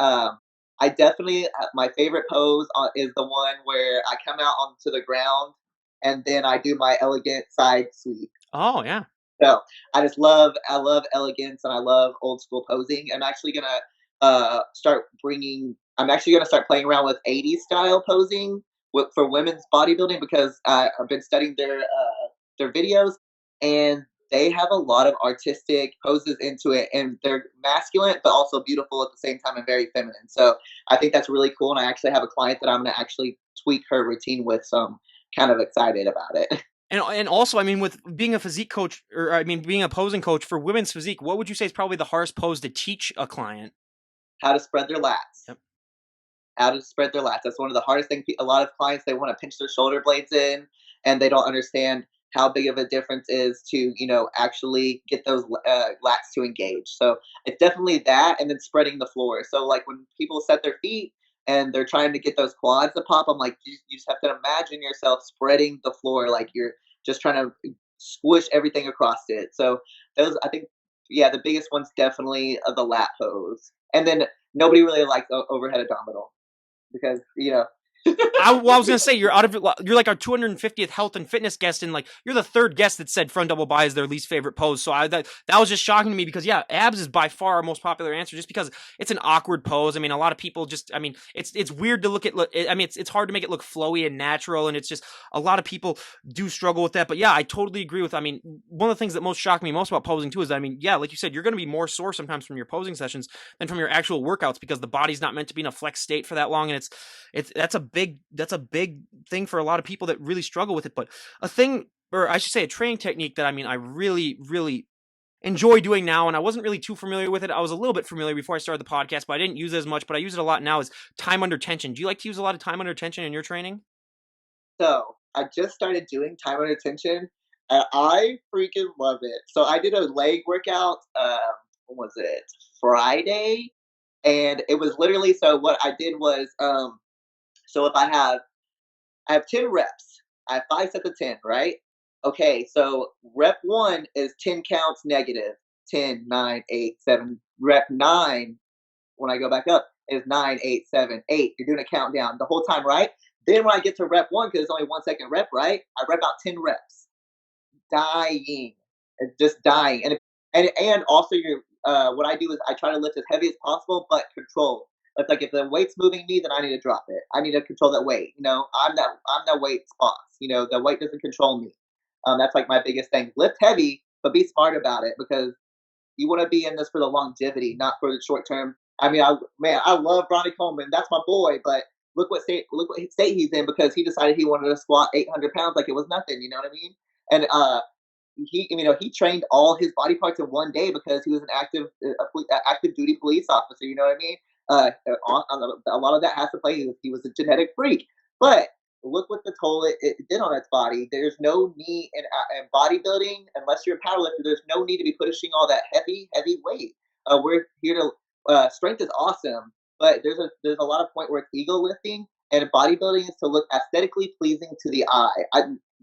[SPEAKER 2] I definitely my favorite pose is the one where I come out onto the ground and then I do my elegant side sweep.
[SPEAKER 1] Oh yeah.
[SPEAKER 2] So I love elegance and I love old school posing. I'm actually gonna start bringing. I'm actually going to start playing around with 80s style posing for women's bodybuilding because I've been studying their videos, and they have a lot of artistic poses into it, and they're masculine but also beautiful at the same time and very feminine. So I think that's really cool, and I actually have a client that I'm going to actually tweak her routine with, so I'm kind of excited about it.
[SPEAKER 1] And also, I mean, with being a physique coach, or I mean, being a posing coach for women's physique, what would you say is probably the hardest pose to teach a client?
[SPEAKER 2] How to spread their lats.
[SPEAKER 1] Yep.
[SPEAKER 2] How to spread their lats. That's one of the hardest things. A lot of clients, they want to pinch their shoulder blades in, and they don't understand how big of a difference is to actually get those lats to engage. So it's definitely that, and then spreading the floor. So like when people set their feet and they're trying to get those quads to pop, I'm like, you just have to imagine yourself spreading the floor like you're just trying to squish everything across it. So those, I think, yeah, the biggest one's definitely the lat pose, and then nobody really likes overhead abdominal because
[SPEAKER 1] I was gonna say you're like our 250th health and fitness guest, and like you're the third guest that said front double bi is their least favorite pose. So that was just shocking to me because yeah, abs is by far our most popular answer, just because it's an awkward pose. I mean, a lot of people just, I mean, it's weird to look at. I mean, it's hard to make it look flowy and natural, and it's just a lot of people do struggle with that. But yeah, I totally agree with. I mean, one of the things that most shocked me most about posing too is, I mean, yeah, like you said, you're gonna be more sore sometimes from your posing sessions than from your actual workouts because the body's not meant to be in a flex state for that long, and it's that's a big thing for a lot of people that really struggle with it. But a thing, or I should say, a training technique that I mean, I really enjoy doing now, and I wasn't really too familiar with it. I was a little bit familiar before I started the podcast, but I didn't use it as much. But I use it a lot now. Is time under tension. Do you like to use a lot of time under tension in your training?
[SPEAKER 2] So I just started doing time under tension, and I freaking love it. So I did a leg workout. When was it? Friday, and it was literally, so what I did was so if I have 10 reps. I have 5 sets of 10, right? Okay, so rep 1 is 10 counts negative. 10, 9, 8, 7. Rep 9, when I go back up, is 9, 8, 7, 8. You're doing a countdown the whole time, right? Then when I get to rep 1, because it's only 1 second rep, right? I rep out 10 reps. Dying. Just dying. And also your what I do is I try to lift as heavy as possible, but control. It's like if the weight's moving me, then I need to drop it. I need to control that weight. I'm that weight's boss. The weight doesn't control me. That's like my biggest thing. Lift heavy, but be smart about it because you want to be in this for the longevity, not for the short term. I mean, I love Ronnie Coleman. That's my boy, but look what state he's in because he decided he wanted to squat 800 pounds like it was nothing. You know what I mean? And he trained all his body parts in one day because he was an active duty police officer. You know what I mean? A lot of that has to play. He was a genetic freak, but look what the toll it did on its body. There's no need in bodybuilding unless you're a powerlifter. There's no need to be pushing all that heavy weight. We're here to strength is awesome, but there's a lot of point where it's ego lifting, and bodybuilding is to look aesthetically pleasing to the eye.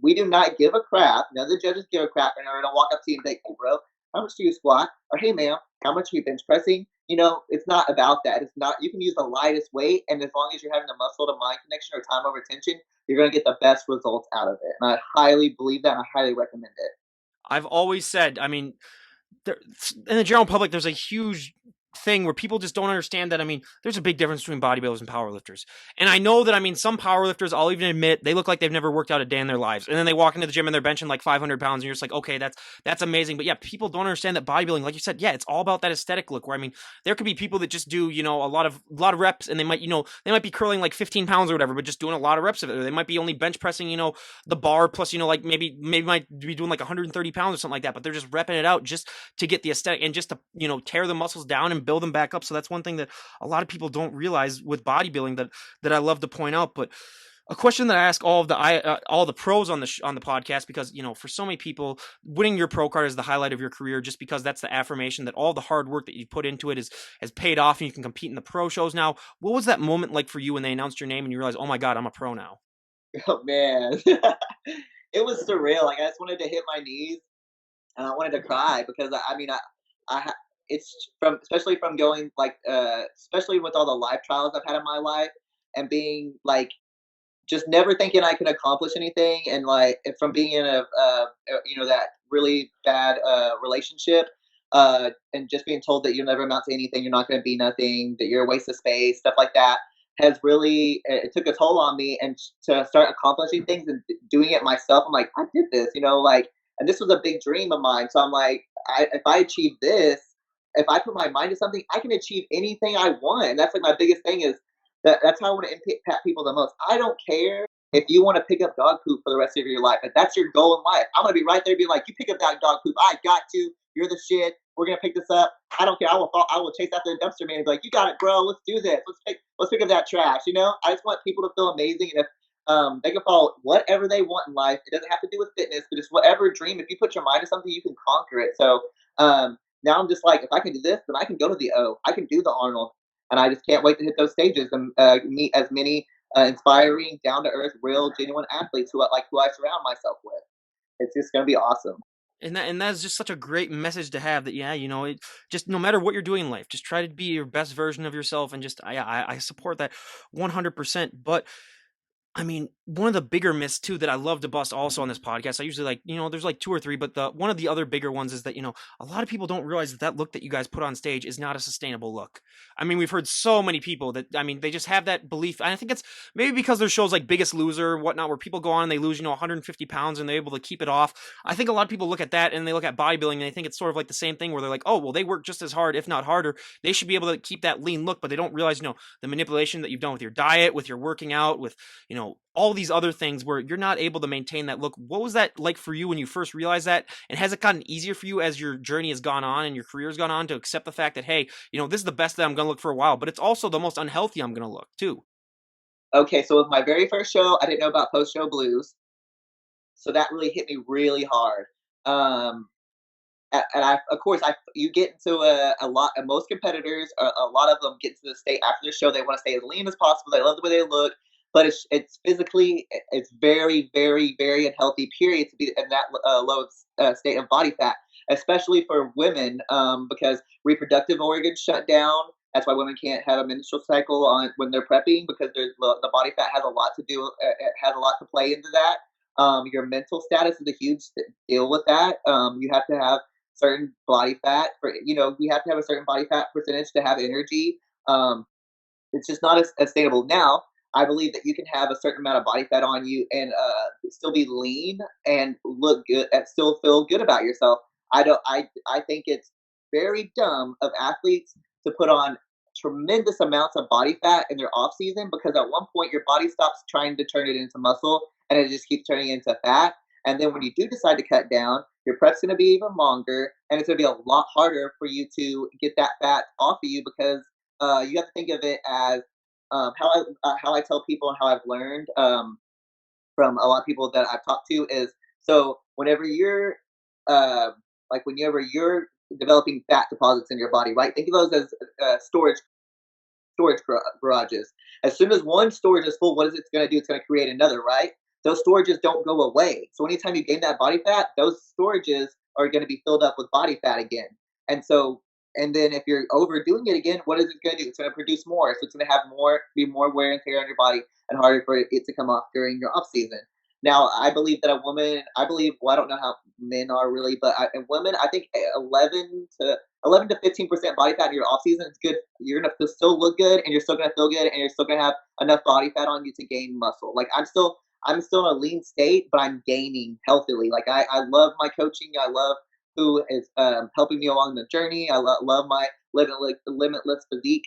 [SPEAKER 2] We do not give a crap. None of the judges give a crap, and they're gonna walk up to you and say, "Hey, bro, how much do you squat?" Or, "Hey, ma'am, how much are you bench pressing?" It's not about that. It's not. You can use the lightest weight, and as long as you're having the muscle to mind connection or time over tension, you're gonna get the best results out of it. And I highly believe that. And I highly recommend it.
[SPEAKER 1] I've always said, I mean, there, in the general public, there's a huge thing where people just don't understand that. I mean, there's a big difference between bodybuilders and powerlifters. And I know that, I mean, some powerlifters, I'll even admit, they look like they've never worked out a day in their lives. And then they walk into the gym and they're benching like 500 pounds and you're just like, okay, that's amazing. But yeah, people don't understand that bodybuilding, like you said, yeah, it's all about that aesthetic look where, I mean, there could be people that just do, a lot of reps, and they might, they might be curling like 15 pounds or whatever, but just doing a lot of reps of it. Or they might be only bench pressing, the bar plus, like maybe might be doing like 130 pounds or something like that, but they're just repping it out just to get the aesthetic and just to, tear the muscles down and build them back up. So that's one thing that a lot of people don't realize with bodybuilding that I love to point out. But a question that I ask all the pros on the podcast, because for so many people, winning your pro card is the highlight of your career, just because that's the affirmation that all the hard work that you put into it has paid off, and you can compete in the pro shows now. What was that moment like for you when they announced your name and you realized, oh my god, I'm a pro now?
[SPEAKER 2] Oh man, it was surreal. Like I just wanted to hit my knees and I wanted to cry because I mean it's from especially from going like especially with all the life trials I've had in my life and being like just never thinking I could accomplish anything, and like from being in that really bad relationship, and just being told that you'll never amount to anything, you're not going to be nothing, that you're a waste of space, stuff like that, has really it took a toll on me. And to start accomplishing things and doing it myself, I'm like, I did this, like, and this was a big dream of mine. So I'm like, if I achieve this, if I put my mind to something, I can achieve anything I want. And that's like my biggest thing is that's how I want to impact people the most. I don't care if you want to pick up dog poop for the rest of your life. If that's your goal in life, I'm gonna be right there, be like, you pick up that dog poop. I got to. You're the shit. We're gonna pick this up. I don't care. I will chase after the dumpster man and be like, you got it, bro. Let's do this. Let's pick up that trash. I just want people to feel amazing, and if they can follow whatever they want in life. It doesn't have to do with fitness, but just whatever dream. If you put your mind to something, you can conquer it. So now I'm just like, if I can do this, then I can go to the O. I can do the Arnold, and I just can't wait to hit those stages and meet as many inspiring, down to earth, real, genuine athletes who I surround myself with. It's just gonna be awesome.
[SPEAKER 1] And that's just such a great message to have, that yeah, just no matter what you're doing in life, just try to be your best version of yourself, and just I support that 100%. But I mean, one of the bigger myths too that I love to bust also on this podcast, I usually like, there's like two or three, but the one of the other bigger ones is that, a lot of people don't realize that that look that you guys put on stage is not a sustainable look. I mean, we've heard so many people that, I mean, they just have that belief. And I think it's maybe because there's shows like Biggest Loser or whatnot, where people go on and they lose, 150 pounds and they're able to keep it off. I think a lot of people look at that and they look at bodybuilding and they think it's sort of like the same thing, where they're like, oh, well, they work just as hard, if not harder. They should be able to keep that lean look, but they don't realize, the manipulation that you've done with your diet, with your working out, with, all these other things where you're not able to maintain that look. What was that like for you when you first realized that? And has it gotten easier for you as your journey has gone on and your career has gone on, to accept the fact that, hey, this is the best that I'm going to look for a while, but it's also the most unhealthy I'm going to look too?
[SPEAKER 2] Okay, so with my very first show, I didn't know about post show blues, so that really hit me really hard. Um, and I, of course, you get into a lot. And most competitors, a lot of them get to the state after the show. They want to stay as lean as possible. They love the way they look, but it's physically, it's very, very, very unhealthy. Period, to be in that low state of body fat, especially for women, because reproductive organs shut down. That's why women can't have a menstrual cycle on when they're prepping, because the body fat has a lot to do. It has a lot to play into that. Your mental status is a huge deal with that. You have to have certain body fat for, we have to have a certain body fat percentage to have energy. Um, it's just not as sustainable. Now, I believe that you can have a certain amount of body fat on you and still be lean and look good and still feel good about yourself. I don't. I think it's very dumb of athletes to put on tremendous amounts of body fat in their off season, because at one point your body stops trying to turn it into muscle and it just keeps turning into fat. And then when you do decide to cut down, your prep's going to be even longer, and it's going to be a lot harder for you to get that fat off of you, because you have to think of it as how I tell people and how I've learned from a lot of people that I've talked to is, so whenever you're uh, whenever you're developing fat deposits in your body, right? Think of those as garages. As soon as one storage is full, what is it going to do? It's going to create another, right? Those storages don't go away. So anytime you gain that body fat, those storages are going to be filled up with body fat again. And so, and then if you're overdoing it again, what is it going to do? It's going to produce more. So it's going to have be more wear and tear on your body, and harder for it to come off during your off season. Now, I believe that a woman, I believe, well, I don't know how men are really, but in women, I think 11 to 15% body fat in your off season is good. You're gonna still look good, and you're still gonna feel good, and you're still gonna have enough body fat on you to gain muscle. Like I'm still in a lean state, but I'm gaining healthily. Like I love my coaching. I love who is helping me along the journey. I love my limitless physique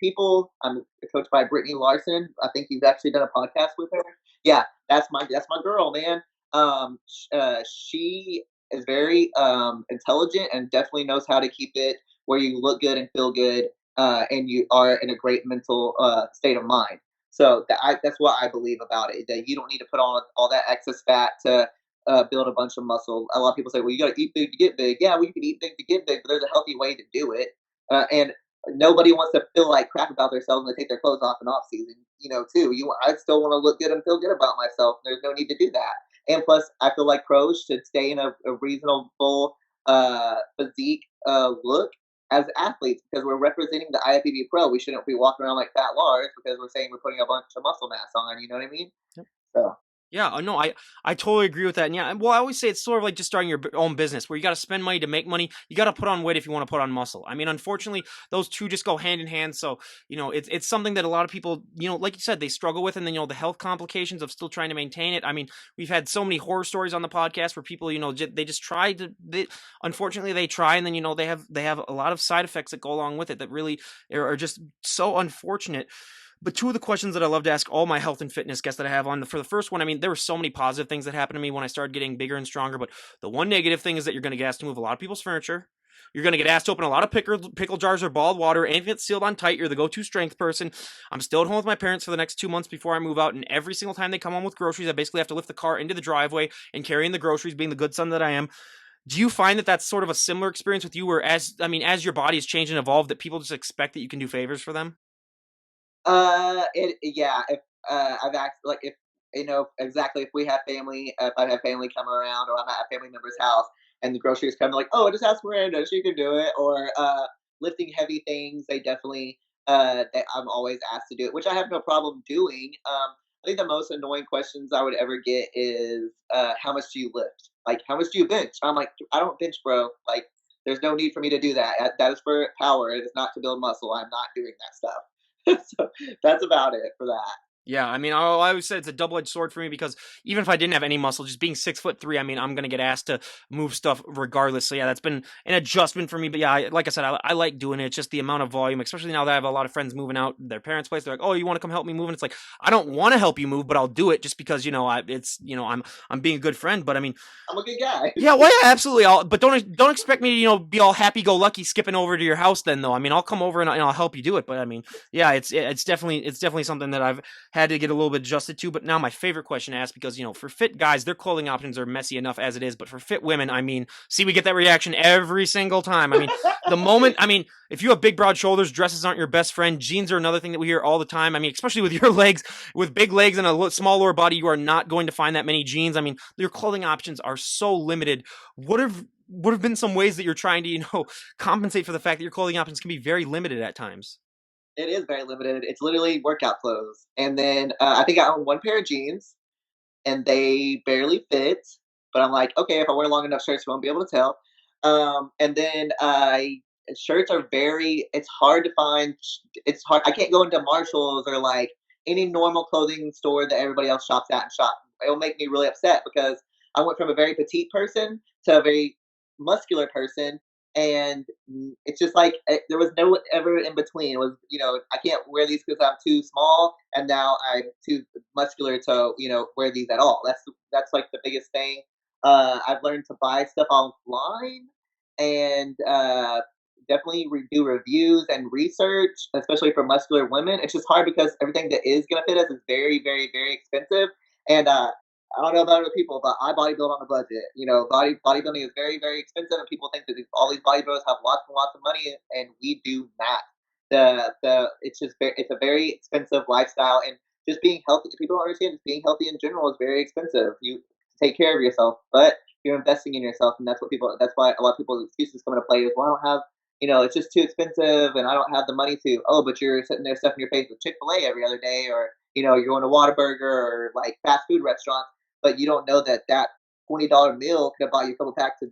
[SPEAKER 2] people. I'm coached by Brittany Larson. I think you've actually done a podcast with her. Yeah, that's my girl, man. She is very intelligent and definitely knows how to keep it where you look good and feel good, and you are in a great mental state of mind. So that's what I believe about it. That you don't need to put on all that excess fat to build a bunch of muscle. A lot of people say, "Well, you got to eat big to get big." Yeah, well, you can eat big to get big, but there's a healthy way to do it. And nobody wants to feel like crap about themselves when they take their clothes off in off season. Too. I still want to look good and feel good about myself. There's no need to do that. And plus, I feel like pros should stay in a reasonable physique look as athletes, because we're representing the IFBB pro. We shouldn't be walking around like fat Lars because we're saying we're putting a bunch of muscle mass on. You know what I mean? So.
[SPEAKER 1] Yeah, no, I totally agree with that. And yeah, well, I always say it's sort of like just starting your own business where you got to spend money to make money. You got to put on weight if you want to put on muscle. I mean, unfortunately, those two just go hand in hand. So, it's something that a lot of people, like you said, they struggle with, and then the health complications of still trying to maintain it. I mean, we've had so many horror stories on the podcast where people, they just try to. Unfortunately, they try, and then they have a lot of side effects that go along with it that really are just so unfortunate. But two of the questions that I love to ask all my health and fitness guests that I have on for the first one, I mean, there were so many positive things that happened to me when I started getting bigger and stronger. But the one negative thing is that you're going to get asked to move a lot of people's furniture. You're going to get asked to open a lot of pickle jars or bottled water. Anything that's sealed on tight, you're the go to strength person. I'm still at home with my parents for the next 2 months before I move out. And every single time they come home with groceries, I basically have to lift the car into the driveway and carry in the groceries, being the good son that I am. Do you find that that's sort of a similar experience with you, where as your body has changed and evolved, that people just expect that you can do favors for them?
[SPEAKER 2] Yeah, if, I've asked, like, if, exactly, if we have family, if I have family come around or I'm at a family member's house and the groceries come, like, "Oh, just ask Miranda, she can do it," or, lifting heavy things, they definitely, that I'm always asked to do it, which I have no problem doing. I think the most annoying questions I would ever get is, "How much do you lift?" Like, "How much do you bench?" I'm like, "I don't bench, bro." Like, there's no need for me to do that. That is for power. It is not to build muscle. I'm not doing that stuff. So that's about it for that.
[SPEAKER 1] Yeah, I mean, I always said it's a double-edged sword for me because even if I didn't have any muscle, just being 6'3", I mean, I'm gonna get asked to move stuff regardless. So yeah, that's been an adjustment for me. But yeah, like I said, I like doing it. It's just the amount of volume, especially now that I have a lot of friends moving out their parents' place. They're like, "Oh, you want to come help me move?" And it's like, I don't want to help you move, but I'll do it just because I'm being a good friend. But I mean,
[SPEAKER 2] I'm a good guy.
[SPEAKER 1] yeah, well, yeah, absolutely. But don't expect me to be all happy go lucky skipping over to your house. Then though, I mean, I'll come over and I'll help you do it. But I mean, yeah, it's definitely something that I've had to get a little bit adjusted to. But now my favorite question to ask, because for fit guys, their clothing options are messy enough as it is. But for fit women, I mean, see, we get that reaction every single time. I mean, if you have big broad shoulders, dresses aren't your best friend. Jeans are another thing that we hear all the time. I mean, especially with your legs, with big legs and a small lower body, you are not going to find that many jeans. I mean, your clothing options are so limited. What have been some ways that you're trying to compensate for the fact that your clothing options can be very limited at times?
[SPEAKER 2] It is very limited. It's literally workout clothes, and then I think I own one pair of jeans, and they barely fit. But I'm like, okay, if I wear long enough shirts, you won't be able to tell. And then shirts are very. It's hard to find. It's hard. I can't go into Marshalls or like any normal clothing store that everybody else shops at and shop. It'll make me really upset because I went from a very petite person to a very muscular person, and it's just like there was no ever in between. It was, I can't wear these because I'm too small, and now I'm too muscular to, wear these at all. That's like the biggest thing. I've learned to buy stuff online and definitely do reviews and research, especially for muscular women. It's just hard because everything that is gonna fit us is very, very, very expensive. And I don't know about other people, but I bodybuild on a budget. Bodybuilding is very, very expensive, and people think that all these bodybuilders have lots and lots of money, and we do not. It's a very expensive lifestyle, and just being healthy. People don't understand. Just being healthy in general is very expensive. You take care of yourself, but you're investing in yourself, and that's what people. That's why a lot of people's excuses come into play. Is, well, I don't have. It's just too expensive, and I don't have the money to. Oh, but you're sitting there stuffing your face with Chick-fil-A every other day, or you're going to Whataburger or like fast food restaurants, but you don't know that that $20 meal could have bought you a couple packs of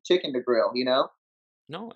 [SPEAKER 2] chicken to grill.
[SPEAKER 1] No,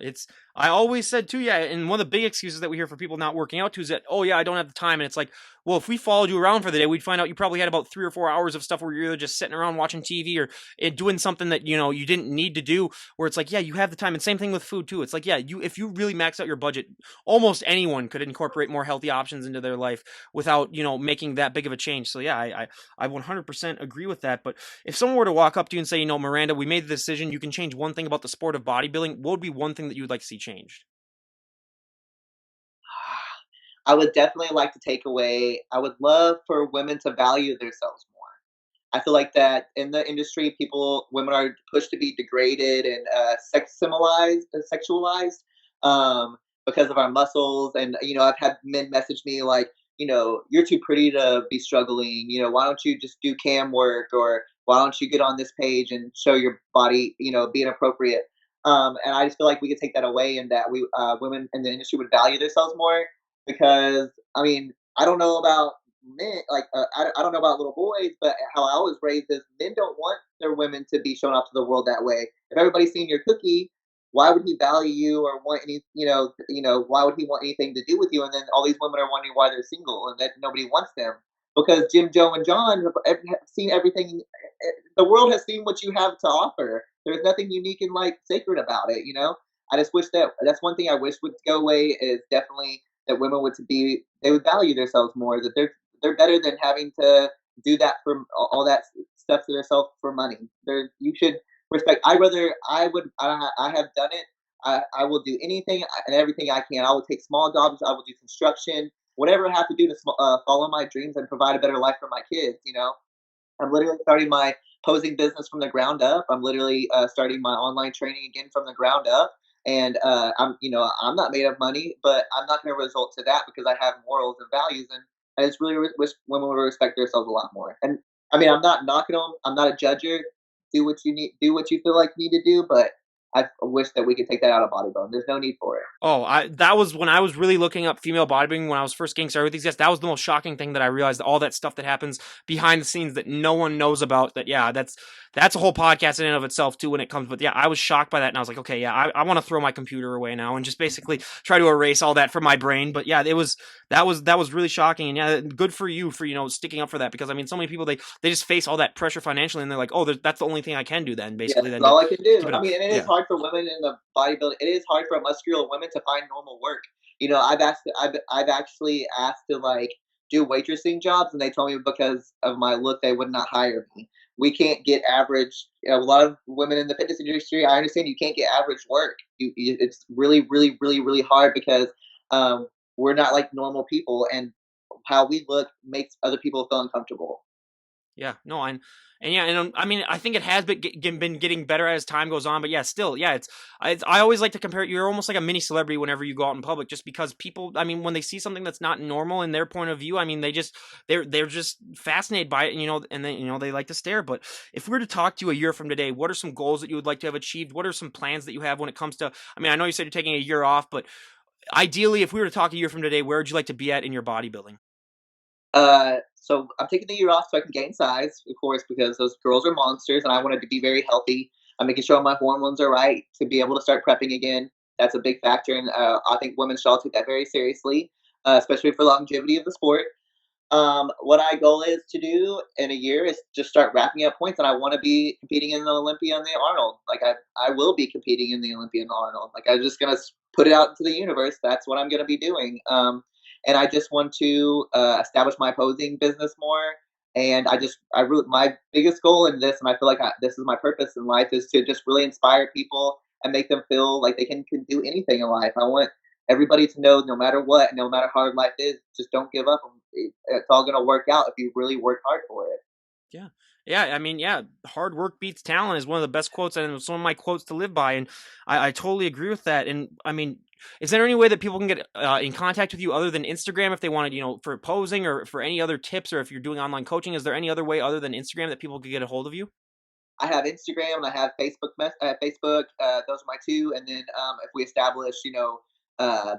[SPEAKER 1] I always said too, yeah, and one of the big excuses that we hear for people not working out too is that, oh yeah, I don't have the time. And it's like, well, if we followed you around for the day, we'd find out you probably had about 3 or 4 hours of stuff where you're either just sitting around watching TV or doing something that you didn't need to do. Where it's like, yeah, you have the time. And same thing with food too. It's like, yeah, if you really max out your budget, almost anyone could incorporate more healthy options into their life without making that big of a change. So yeah, I 100% agree with that. But if someone were to walk up to you and say, Miranda, we made the decision, you can change one thing about the sport of bodybuilding, what would be one thing that you would like to see changed?
[SPEAKER 2] I would definitely like to take away. I would love for women to value themselves more. I feel like that in the industry, women are pushed to be degraded and sexualized, because of our muscles. And I've had men message me like, you're too pretty to be struggling. Why don't you just do cam work, or why don't you get on this page and show your body, being appropriate. And I just feel like we could take that away, and that women in the industry would value themselves more, because I mean, I don't know about men, like I don't know about little boys, but how I was raised is men don't want their women to be shown off to the world that way. If everybody's seeing your cookie, why would he value you or want any, why would he want anything to do with you? And then all these women are wondering why they're single and that nobody wants them because Jim, Joe, and John have seen everything. The world has seen what you have to offer. There's nothing unique and like sacred about it. I just wish that's one thing I wish would go away is definitely that women would to be they would value themselves more. That they're better than having to do that for all that stuff to themselves for money. You should respect. I have done it. I will do anything and everything I can. I will take small jobs. I will do construction, whatever I have to do to follow my dreams and provide a better life for my kids. I'm literally starting my posing business from the ground up. I'm literally starting my online training again from the ground up. And I'm not made of money, but I'm not going to resort to that because I have morals and values, and I just really wish women would respect themselves a lot more. And I mean, I'm not knocking them. I'm not a judger. Do what you need. Do what you feel like you need to do. But I wish that we could take that out of bodybuilding. There's no need for it.
[SPEAKER 1] Oh, I that was when I was really looking up female bodybuilding when I was first getting started with these guys. That was the most shocking thing that I realized all that stuff that happens behind the scenes that no one knows about. That yeah, that's a whole podcast in and of itself too when it comes. But yeah, I was shocked by that, and I was like, okay, yeah, I want to throw my computer away now and just basically try to erase all that from my brain. But yeah, that was really shocking, and yeah, good for you for sticking up for that because I mean, so many people they just face all that pressure financially, and they're like, oh, that's the only thing I can do then,
[SPEAKER 2] Yes,
[SPEAKER 1] basically,
[SPEAKER 2] that's
[SPEAKER 1] then to
[SPEAKER 2] all I can
[SPEAKER 1] keep
[SPEAKER 2] do.
[SPEAKER 1] it
[SPEAKER 2] I
[SPEAKER 1] up.
[SPEAKER 2] mean, and it is
[SPEAKER 1] Yeah.
[SPEAKER 2] hard for women in the bodybuilding. It is hard for muscular women to find normal work. I've actually asked to like do waitressing jobs, and they told me because of my look, they would not hire me. We can't get average. A lot of women in the fitness industry, I understand you can't get average work. It's really, really, really, really hard because we're not like normal people, and how we look makes other people feel uncomfortable.
[SPEAKER 1] Yeah, no, and yeah, and I mean, I think it has been getting better as time goes on, but yeah, still, yeah, I always like to compare it. You're almost like a mini celebrity whenever you go out in public, just because people, I mean, when they see something that's not normal in their point of view, I mean, they're just fascinated by it, and then they like to stare. But if we were to talk to you a year from today, what are some goals that you would like to have achieved? What are some plans that you have when it comes to? I mean, I know you said you're taking a year off, but ideally, if we were to talk a year from today, where would you like to be at in your bodybuilding?
[SPEAKER 2] So I'm taking the year off so I can gain size, of course, because those girls are monsters, and I wanted to be very healthy. I'm making sure my hormones are right to be able to start prepping again. That's a big factor, and I think women should all take that very seriously, especially for longevity of the sport. What my goal is to do in a year is just start racking up points, and I want to be competing in the Olympia and the Arnold. Like I will be competing in the Olympia and Arnold. Like I'm just gonna put it out into the universe. That's what I'm gonna be doing. And I just want to establish my posing business more. And my biggest goal in this, and I feel like this is my purpose in life, is to just really inspire people and make them feel like they can do anything in life. I want everybody to know no matter what, no matter how hard life is, just don't give up. It's all going to work out if you really work hard for it.
[SPEAKER 1] Yeah. Yeah, I mean, yeah, hard work beats talent is one of the best quotes and it's one of my quotes to live by. And I totally agree with that. And I mean, is there any way that people can get in contact with you other than Instagram if they wanted, for posing or for any other tips or if you're doing online coaching? Is there any other way other than Instagram that people could get a hold of you?
[SPEAKER 2] I have Instagram and I have Facebook. Those are my two. And then if we establish,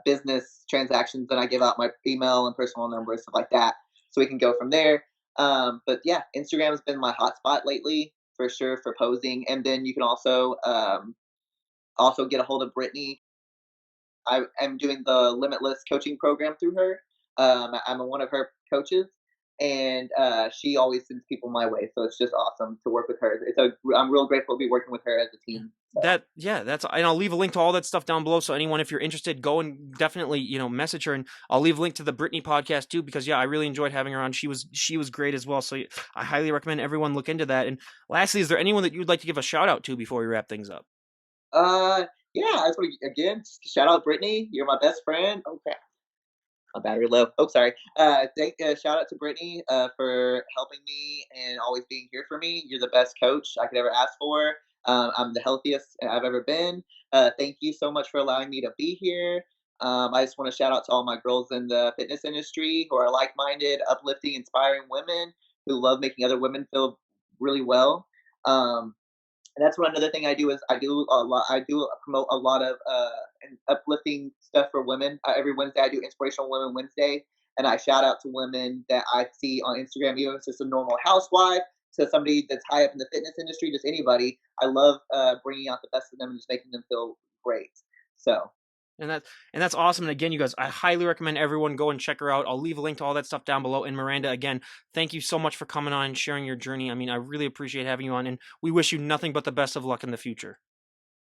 [SPEAKER 2] business transactions, then I give out my email and personal number and stuff like that, so we can go from there. But yeah, Instagram has been my hotspot lately for sure for posing. And then you can also get a hold of Brittany. I am doing the Limitless coaching program through her. I'm one of her coaches, and she always sends people my way. So it's just awesome to work with her. I'm real grateful to be working with her as a team. So
[SPEAKER 1] And I'll leave a link to all that stuff down below. So anyone, if you're interested, go and definitely, message her. And I'll leave a link to the Brittany podcast too, because yeah, I really enjoyed having her on. She was great as well. So I highly recommend everyone look into that. And lastly, is there anyone that you'd like to give a shout out to before we wrap things up?
[SPEAKER 2] uh, yeah, I just want to again shout out Brittany. You're my best friend. Oh crap, my battery low. Oh, sorry. Shout out to Brittany for helping me and always being here for me. You're the best coach I could ever ask for. I'm the healthiest I've ever been. Thank you so much for allowing me to be here. I just want to shout out to all my girls in the fitness industry who are like-minded, uplifting, inspiring women who love making other women feel really well. Um, and that's one another thing I do is I do promote a lot of uplifting stuff for women. Every Wednesday I do Inspirational Women Wednesday, and I shout out to women that I see on Instagram, even if it's just a normal housewife, to somebody that's high up in the fitness industry, just anybody. I love bringing out the best of them and just making them feel great. So
[SPEAKER 1] And that's awesome. And again, you guys, I highly recommend everyone go and check her out. I'll leave a link to all that stuff down below. And Miranda, again, thank you so much for coming on and sharing your journey. I mean, I really appreciate having you on, and we wish you nothing but the best of luck in the future.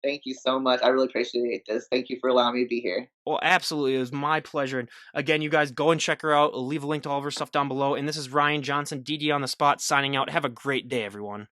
[SPEAKER 2] thank you so much. I really appreciate this. Thank you for allowing me to be here.
[SPEAKER 1] Well, absolutely. It was my pleasure. And again, you guys go and check her out. I'll leave a link to all of her stuff down below. And this is Ryan Johnson, DD on the spot, signing out. Have a great day, everyone.